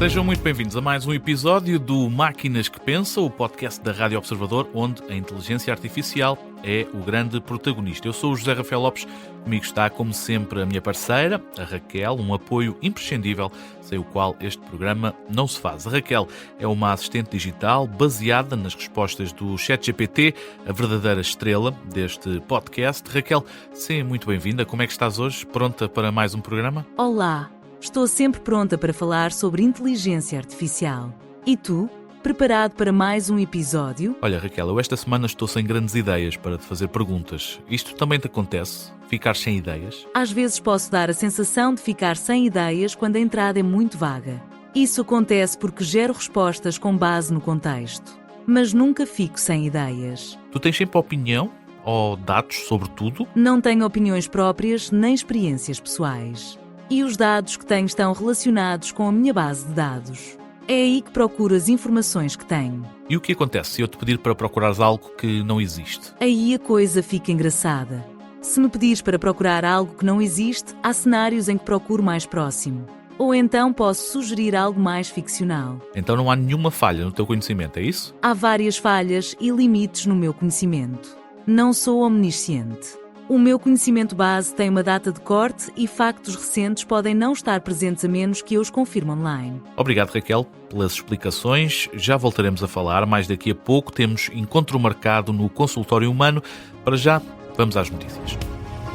Sejam muito bem-vindos a mais um episódio do Máquinas que Pensam, o podcast da Rádio Observador, onde a inteligência artificial é o grande protagonista. Eu sou o José Rafael Lopes, comigo está, como sempre, a minha parceira, a Raquel, um apoio imprescindível, sem o qual este programa não se faz. A Raquel é uma assistente digital baseada nas respostas do ChatGPT, a verdadeira estrela deste podcast. Raquel, seja muito bem-vinda. Como é que estás hoje? Pronta para mais um programa? Olá! Estou sempre pronta para falar sobre inteligência artificial. E tu? Preparado para mais um episódio? Olha, Raquel, eu esta semana estou sem grandes ideias para te fazer perguntas. Isto também te acontece? Ficar sem ideias? Às vezes posso dar a sensação de ficar sem ideias quando a entrada é muito vaga. Isso acontece porque gero respostas com base no contexto. Mas nunca fico sem ideias. Tu tens sempre opinião ou dados sobre tudo? Não tenho opiniões próprias nem experiências pessoais. E os dados que tenho estão relacionados com a minha base de dados. É aí que procuro as informações que tenho. E o que acontece se eu te pedir para procurares algo que não existe? Aí a coisa fica engraçada. Se me pedires para procurar algo que não existe, há cenários em que procuro mais próximo. Ou então posso sugerir algo mais ficcional. Então não há nenhuma falha no teu conhecimento, é isso? Há várias falhas e limites no meu conhecimento. Não sou omnisciente. O meu conhecimento base tem uma data de corte e factos recentes podem não estar presentes a menos que eu os confirme online. Obrigado, Raquel, pelas explicações. Já voltaremos a falar, mais daqui a pouco temos encontro marcado no consultório humano. Para já, vamos às notícias.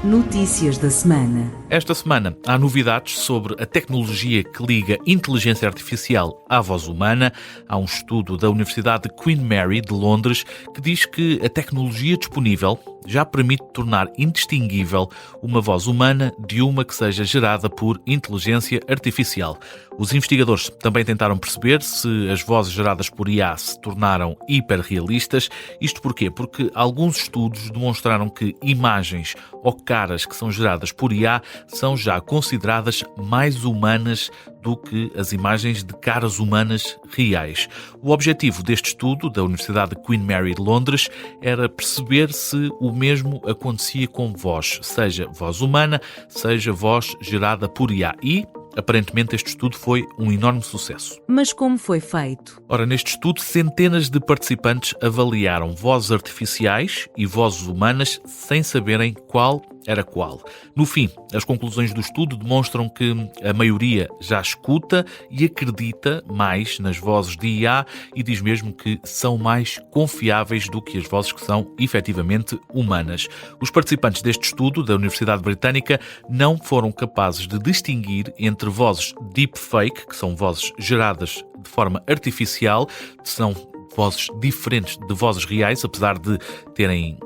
Notícias da semana. Esta semana há novidades sobre a tecnologia que liga inteligência artificial à voz humana. Há um estudo da Universidade de Queen Mary, de Londres, que diz que a tecnologia disponível já permite tornar indistinguível uma voz humana de uma que seja gerada por inteligência artificial. Os investigadores também tentaram perceber se as vozes geradas por IA se tornaram hiperrealistas. Isto porquê? Porque alguns estudos demonstraram que imagens ou caras que são geradas por IA são já consideradas mais humanas do que as imagens de caras humanas reais. O objetivo deste estudo da Universidade de Queen Mary de Londres era perceber se o mesmo acontecia com voz, seja voz humana, seja voz gerada por IA. E, aparentemente, este estudo foi um enorme sucesso. Mas como foi feito? Ora, neste estudo, centenas de participantes avaliaram vozes artificiais e vozes humanas sem saberem qual era qual. No fim, as conclusões do estudo demonstram que a maioria já escuta e acredita mais nas vozes de IA e diz mesmo que são mais confiáveis do que as vozes que são efetivamente humanas. Os participantes deste estudo da Universidade Britânica não foram capazes de distinguir entre vozes deepfake, que são vozes geradas de forma artificial, são vozes diferentes de vozes reais, apesar de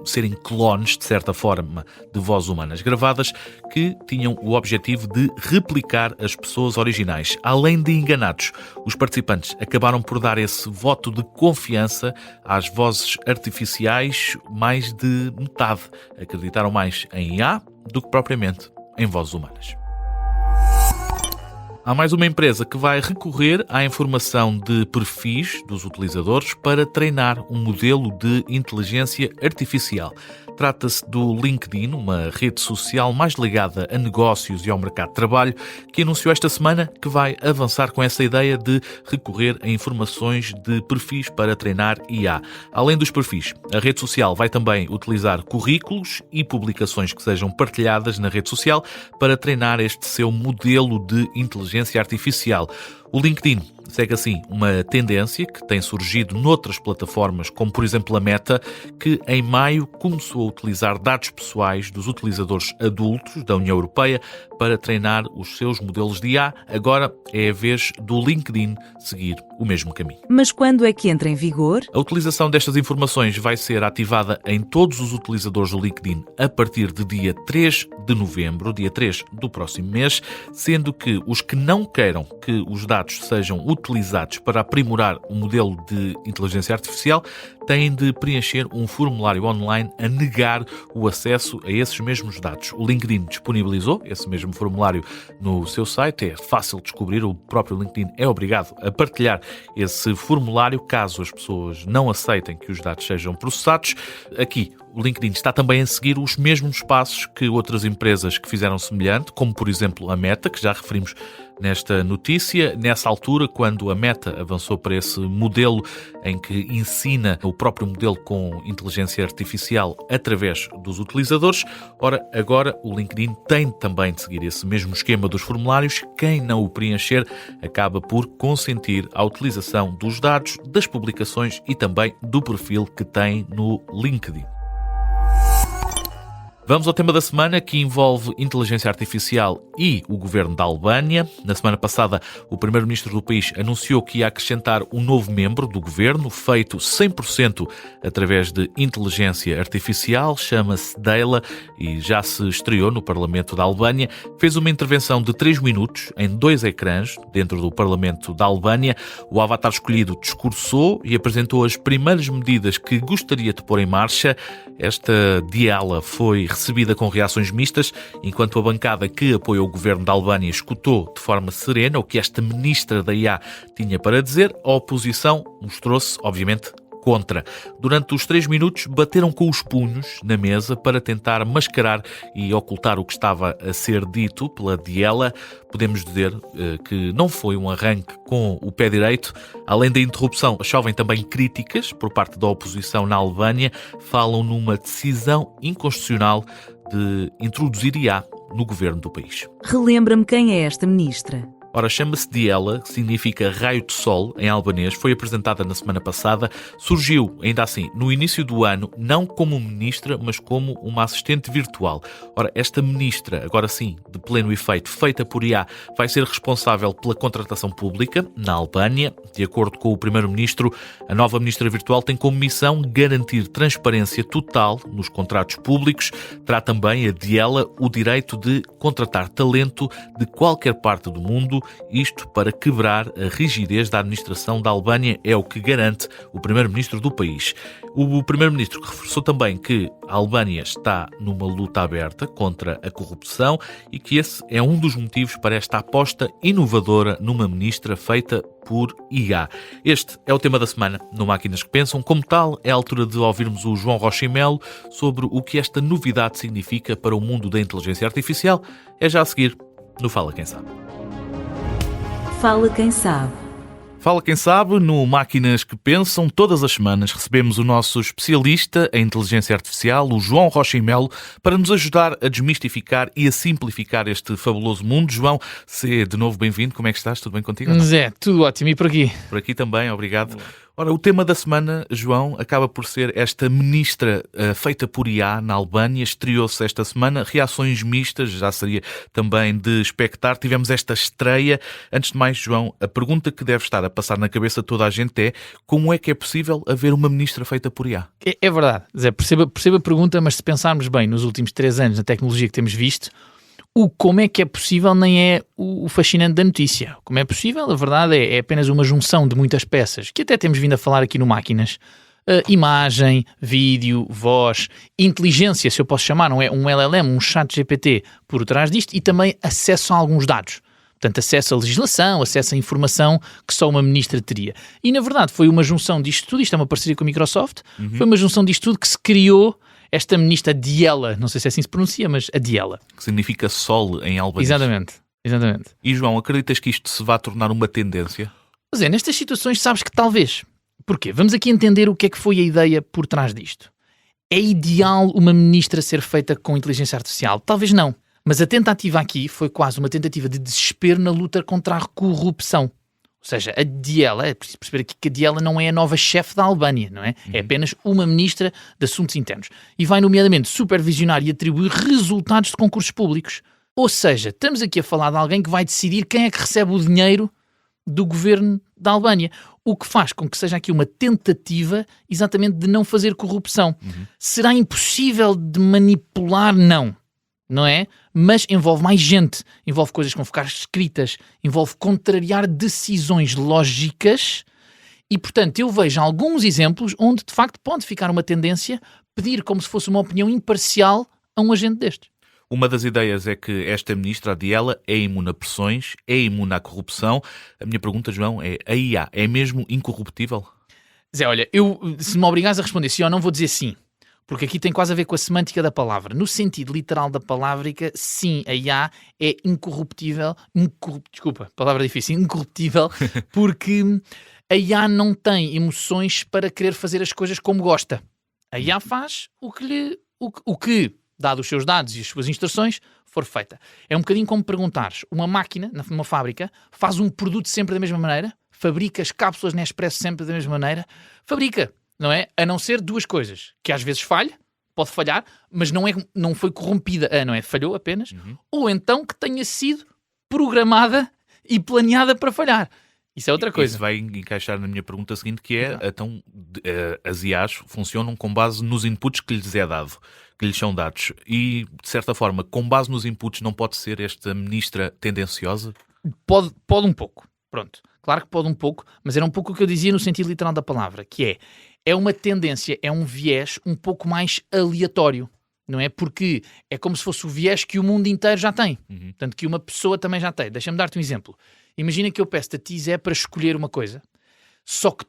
serem clones, de certa forma, de vozes humanas gravadas, que tinham o objetivo de replicar as pessoas originais. Além de enganados, os participantes acabaram por dar esse voto de confiança às vozes artificiais. Mais de metade acreditaram mais em IA do que propriamente em vozes humanas. Há mais uma empresa que vai recorrer à informação de perfis dos utilizadores para treinar um modelo de inteligência artificial. Trata-se do LinkedIn, uma rede social mais ligada a negócios e ao mercado de trabalho, que anunciou esta semana que vai avançar com essa ideia de recorrer a informações de perfis para treinar IA. Além dos perfis, a rede social vai também utilizar currículos e publicações que sejam partilhadas na rede social para treinar este seu modelo de inteligência artificial. O LinkedIn segue assim uma tendência que tem surgido noutras plataformas, como por exemplo a Meta, que em maio começou a utilizar dados pessoais dos utilizadores adultos da União Europeia para treinar os seus modelos de IA. Agora é a vez do LinkedIn seguir o mesmo caminho. Mas quando é que entra em vigor? A utilização destas informações vai ser ativada em todos os utilizadores do LinkedIn a partir de dia 3 de novembro, dia 3 do próximo mês, sendo que os que não queiram que os dados sejam utilizados para aprimorar o modelo de inteligência artificial têm de preencher um formulário online a negar o acesso a esses mesmos dados. O LinkedIn disponibilizou esse mesmo formulário no seu site, é fácil de descobrir, o próprio LinkedIn é obrigado a partilhar esse formulário caso as pessoas não aceitem que os dados sejam processados. Aqui, o LinkedIn está também a seguir os mesmos passos que outras empresas que fizeram semelhante, como por exemplo a Meta, que já referimos nesta notícia. Nessa altura, quando a Meta avançou para esse modelo em que ensina o próprio modelo com inteligência artificial através dos utilizadores, ora, agora o LinkedIn tem também de seguir esse mesmo esquema dos formulários. Quem não o preencher acaba por consentir a utilização dos dados, das publicações e também do perfil que tem no LinkedIn. Vamos ao tema da semana, que envolve inteligência artificial e o governo da Albânia. Na semana passada, o primeiro-ministro do país anunciou que ia acrescentar um novo membro do governo, feito 100% através de inteligência artificial. Chama-se Dela e já se estreou no Parlamento da Albânia. Fez uma intervenção de 3 minutos em 2 ecrãs dentro do Parlamento da Albânia. O avatar escolhido discursou e apresentou as primeiras medidas que gostaria de pôr em marcha. Esta Dela foi recebida com reações mistas, enquanto a bancada que apoia o governo da Albânia escutou de forma serena o que esta ministra da IA tinha para dizer. A oposição mostrou-se, obviamente, contra. Durante os 3 minutos bateram com os punhos na mesa para tentar mascarar e ocultar o que estava a ser dito pela Dela. Podemos dizer que não foi um arranque com o pé direito. Além da interrupção, chovem também críticas por parte da oposição na Albânia. Falam numa decisão inconstitucional de introduzir IA no governo do país. Relembra-me quem é esta ministra. Ora, chama-se Dela, que significa raio de sol em albanês, foi apresentada na semana passada, surgiu, ainda assim, no início do ano, não como ministra, mas como uma assistente virtual. Ora, esta ministra, agora sim, de pleno efeito, feita por IA, vai ser responsável pela contratação pública na Albânia. De acordo com o primeiro-ministro, a nova ministra virtual tem como missão garantir transparência total nos contratos públicos. Terá também a Dela o direito de contratar talento de qualquer parte do mundo. Isto para quebrar a rigidez da administração da Albânia, é o que garante o primeiro-ministro do país. O primeiro-ministro reforçou também que a Albânia está numa luta aberta contra a corrupção e que esse é um dos motivos para esta aposta inovadora numa ministra feita por IA. Este é o tema da semana no Máquinas que Pensam. Como tal, é a altura de ouvirmos o João Rocha e Melo sobre o que esta novidade significa para o mundo da inteligência artificial. É já a seguir no Fala Quem Sabe. Fala quem sabe. Fala Quem Sabe, no Máquinas que Pensam. Todas as semanas recebemos o nosso especialista em inteligência artificial, o João Rocha e Melo, para nos ajudar a desmistificar e a simplificar este fabuloso mundo. João, seja de novo bem-vindo. Como é que estás? Tudo bem contigo? Zé, tudo ótimo. E por aqui? Por aqui também, obrigado. Ora, o tema da semana, João, acaba por ser esta ministra feita por IA na Albânia. Estreou-se esta semana. Reações mistas, já seria também de expectar. Tivemos esta estreia. Antes de mais, João, a pergunta que deve estar a passar na cabeça de toda a gente é: como é que é possível haver uma ministra feita por IA? É verdade, Zé, perceba a pergunta, mas se pensarmos bem nos últimos 3 anos na tecnologia que temos visto, o como é que é possível nem é o fascinante da notícia. Como é possível, a verdade é apenas uma junção de muitas peças, que até temos vindo a falar aqui no Máquinas. Imagem, vídeo, voz, inteligência, se eu posso chamar, não é um LLM, um chat GPT por trás disto, e também acesso a alguns dados. Portanto, acesso à legislação, acesso à informação que só uma ministra teria. E, na verdade, foi uma junção disto tudo, isto é uma parceria com a Microsoft, foi uma junção disto tudo que se criou esta ministra Dela, não sei se assim se pronuncia, mas a Dela. Que significa sol em albanês. Exatamente. E, João, acreditas que isto se vai tornar uma tendência? Pois é, nestas situações sabes que talvez. Porquê? Vamos aqui entender o que é que foi a ideia por trás disto. É ideal uma ministra ser feita com inteligência artificial? Talvez não. Mas a tentativa aqui foi quase uma tentativa de desespero na luta contra a corrupção. Ou seja, a Dela, é preciso perceber aqui que a Dela não é a nova chefe da Albânia, não é? É apenas uma ministra de Assuntos Internos. E vai, nomeadamente, supervisionar e atribuir resultados de concursos públicos. Ou seja, estamos aqui a falar de alguém que vai decidir quem é que recebe o dinheiro do governo da Albânia. O que faz com que seja aqui uma tentativa exatamente de não fazer corrupção. Será impossível de manipular? Não é? Mas envolve mais gente, envolve coisas que vão ficar escritas, envolve contrariar decisões lógicas e, portanto, eu vejo alguns exemplos onde, de facto, pode ficar uma tendência pedir como se fosse uma opinião imparcial a um agente destes. Uma das ideias é que esta ministra, a Dela, é imune a pressões, é imune à corrupção. A minha pergunta, João, é: a IA é mesmo incorruptível? Zé, olha, se me obrigares a responder sim ou não, vou dizer sim. porque aqui tem quase a ver com a semântica da palavra. No sentido literal da palavra, sim, a IA é incorruptível, desculpa, palavra difícil, incorruptível, porque a IA não tem emoções para querer fazer as coisas como gosta. A IA faz o que, dado os seus dados e as suas instruções, for feita. É um bocadinho como perguntares, uma máquina, numa fábrica, faz um produto sempre da mesma maneira, fabrica as cápsulas Nespresso sempre da mesma maneira, fabrica, não é? A não ser duas coisas, que às vezes falha, pode falhar, mas não foi corrompida, não é? Falhou apenas, ou então que tenha sido programada e planeada para falhar. Isso é outra coisa. Isso vai encaixar na minha pergunta seguinte, que é, então, as IAs funcionam com base nos inputs que lhes é dado, que lhes são dados. E, de certa forma, com base nos inputs, não pode ser esta ministra tendenciosa? Pode um pouco, pronto. Claro que pode um pouco, mas era um pouco o que eu dizia no sentido literal da palavra, que é uma tendência, é um viés um pouco mais aleatório, não é? Porque é como se fosse o viés que o mundo inteiro já tem, portanto que uma pessoa também já tem. Deixa-me dar-te um exemplo. Imagina que eu peço-te a ti, Zé, para escolher uma coisa, só que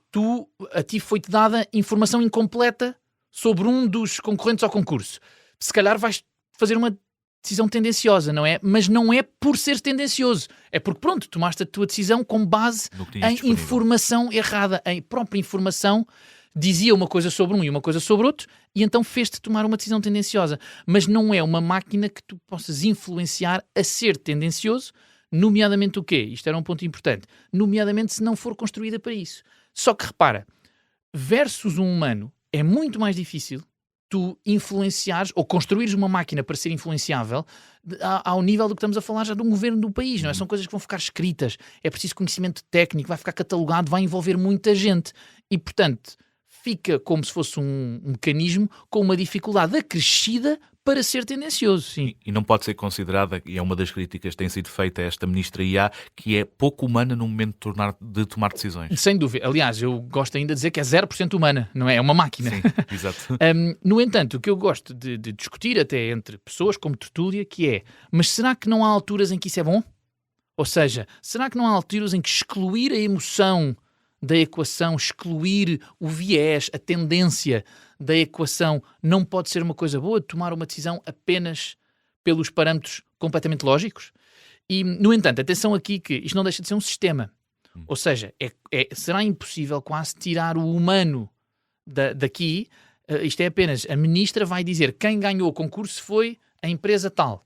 a ti foi-te dada informação incompleta sobre um dos concorrentes ao concurso. Se calhar vais fazer uma decisão tendenciosa, não é? Mas não é por ser tendencioso. É porque, pronto, tomaste a tua decisão com base em informação errada. A própria informação dizia uma coisa sobre um e uma coisa sobre outro, e então fez-te tomar uma decisão tendenciosa. Mas não é uma máquina que tu possas influenciar a ser tendencioso, nomeadamente o quê? Isto era um ponto importante. Nomeadamente se não for construída para isso. Só que repara, versus um humano, é muito mais difícil tu influenciares ou construires uma máquina para ser influenciável ao nível do que estamos a falar já de um governo do país, não é? São coisas que vão ficar escritas, é preciso conhecimento técnico, vai ficar catalogado, vai envolver muita gente e, portanto, fica como se fosse um mecanismo com uma dificuldade acrescida para ser tendencioso, sim. E não pode ser considerada, e é uma das críticas que tem sido feita a esta ministra IA, que é pouco humana no momento de tomar decisões. Sem dúvida. Aliás, eu gosto ainda de dizer que é 0% humana, não é? É uma máquina. Sim, exato. No entanto, o que eu gosto de discutir até entre pessoas como tertúlia, que é, mas será que não há alturas em que isso é bom? Ou seja, será que não há alturas em que excluir a emoção da equação, excluir o viés, a tendência da equação não pode ser uma coisa boa, de tomar uma decisão apenas pelos parâmetros completamente lógicos? E, no entanto, atenção aqui que isto não deixa de ser um sistema. Ou seja, será impossível quase tirar o humano daqui. Isto é apenas, a ministra vai dizer quem ganhou o concurso foi a empresa tal.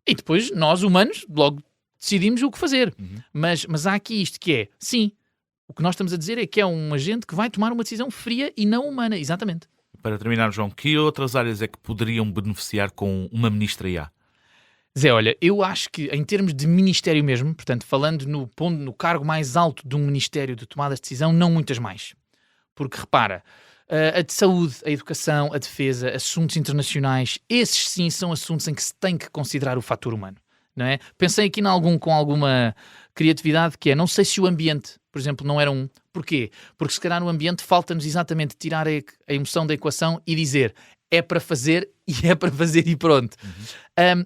E depois nós, humanos, logo decidimos o que fazer. Mas há aqui isto que é, sim, o que nós estamos a dizer é que é um agente que vai tomar uma decisão fria e não humana, exatamente. Para terminar, João, que outras áreas é que poderiam beneficiar com uma ministra IA? Zé, olha, eu acho que em termos de ministério mesmo, portanto, falando no cargo mais alto de um ministério de tomada de decisão, não muitas mais. Porque, repara, a de saúde, a educação, a defesa, assuntos internacionais, esses sim são assuntos em que se tem que considerar o fator humano, não é? Pensei aqui com alguma criatividade que é, não sei se o ambiente, por exemplo, não era um. Porquê? Porque se calhar no ambiente falta-nos exatamente tirar a emoção da equação e dizer é para fazer e é para fazer e pronto.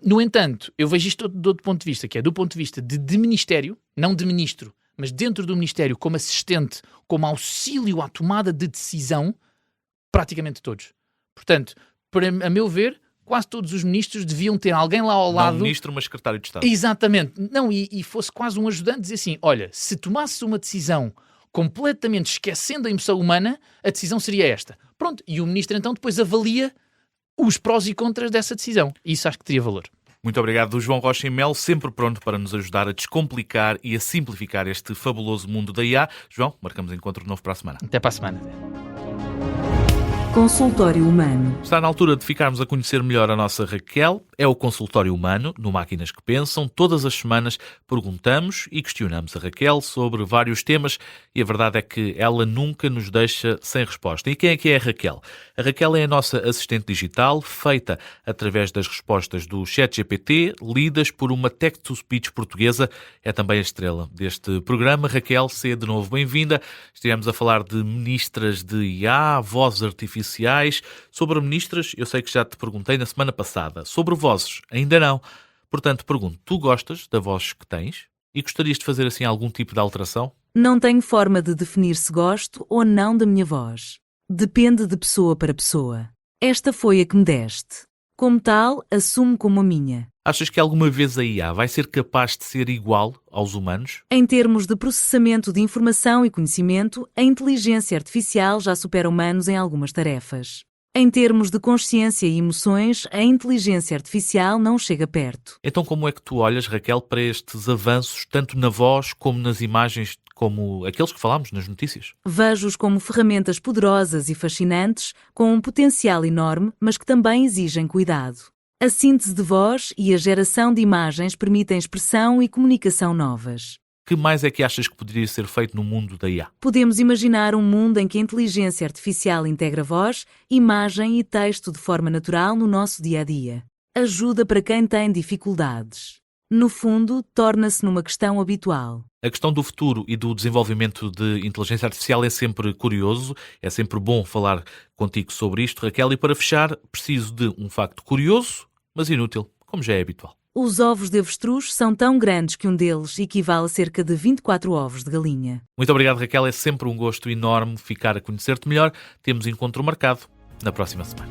No entanto, eu vejo isto de outro ponto de vista, que é do ponto de vista de ministério, não de ministro, mas dentro do ministério como assistente, como auxílio à tomada de decisão, praticamente todos. Portanto, a meu ver, quase todos os ministros deviam ter alguém lá ao lado... Não um ministro, mas secretário de Estado. Exatamente. Não, e fosse quase um ajudante, dizer assim, olha, se tomasses uma decisão completamente esquecendo a emoção humana, a decisão seria esta. Pronto, e o ministro então depois avalia os prós e contras dessa decisão. Isso acho que teria valor. Muito obrigado, João Rocha e Mel, sempre pronto para nos ajudar a descomplicar e a simplificar este fabuloso mundo da IA. João, marcamos encontro novo para a semana. Até para a semana. Consultório Humano. Está na altura de ficarmos a conhecer melhor a nossa Raquel. É o Consultório Humano, no Máquinas que Pensam. Todas as semanas perguntamos e questionamos a Raquel sobre vários temas e a verdade é que ela nunca nos deixa sem resposta. E quem é que é a Raquel? A Raquel é a nossa assistente digital, feita através das respostas do ChatGPT, lidas por uma text-to-speech portuguesa. É também a estrela deste programa. Raquel, seja de novo bem-vinda. Estivemos a falar de ministras de IA, vozes artificiais. Sobre ministras, eu sei que já te perguntei na semana passada. Sobre vozes, ainda não. Portanto, pergunto, tu gostas da voz que tens? E gostarias de fazer assim algum tipo de alteração? Não tenho forma de definir se gosto ou não da minha voz. Depende de pessoa para pessoa. Esta foi a que me deste. Como tal, assumo como a minha. Achas que alguma vez a IA vai ser capaz de ser igual aos humanos? Em termos de processamento de informação e conhecimento, a inteligência artificial já supera humanos em algumas tarefas. Em termos de consciência e emoções, a inteligência artificial não chega perto. Então como é que tu olhas, Raquel, para estes avanços, tanto na voz como nas imagens, como aqueles que falámos nas notícias? Vejo-os como ferramentas poderosas e fascinantes, com um potencial enorme, mas que também exigem cuidado. A síntese de voz e a geração de imagens permitem expressão e comunicação novas. Que mais é que achas que poderia ser feito no mundo da IA? Podemos imaginar um mundo em que a inteligência artificial integra voz, imagem e texto de forma natural no nosso dia-a-dia. Ajuda para quem tem dificuldades. No fundo, torna-se numa questão habitual. A questão do futuro e do desenvolvimento de inteligência artificial é sempre curioso, é sempre bom falar contigo sobre isto, Raquel, e para fechar, preciso de um facto curioso, mas inútil, como já é habitual. Os ovos de avestruz são tão grandes que um deles equivale a cerca de 24 ovos de galinha. Muito obrigado, Raquel, é sempre um gosto enorme ficar a conhecer-te melhor. Temos encontro marcado na próxima semana.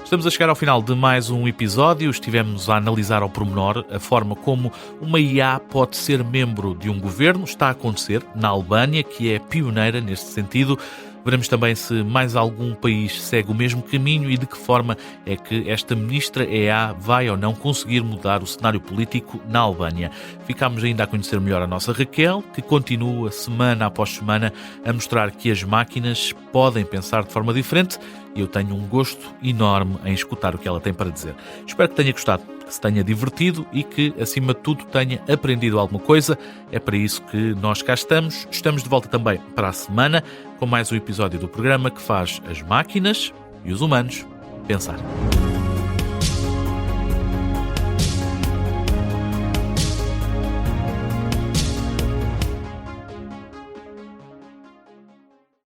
Estamos a chegar ao final de mais um episódio. Estivemos a analisar ao pormenor a forma como uma IA pode ser membro de um governo. Está a acontecer na Albânia, que é pioneira neste sentido. Veremos também se mais algum país segue o mesmo caminho e de que forma é que esta ministra EA vai ou não conseguir mudar o cenário político na Albânia. Ficámos ainda a conhecer melhor a nossa Raquel, que continua semana após semana a mostrar que as máquinas podem pensar de forma diferente e eu tenho um gosto enorme em escutar o que ela tem para dizer. Espero que tenha gostado, que se tenha divertido e que, acima de tudo, tenha aprendido alguma coisa. É para isso que nós cá estamos. Estamos de volta também para a semana com mais um episódio do programa que faz as máquinas e os humanos pensar.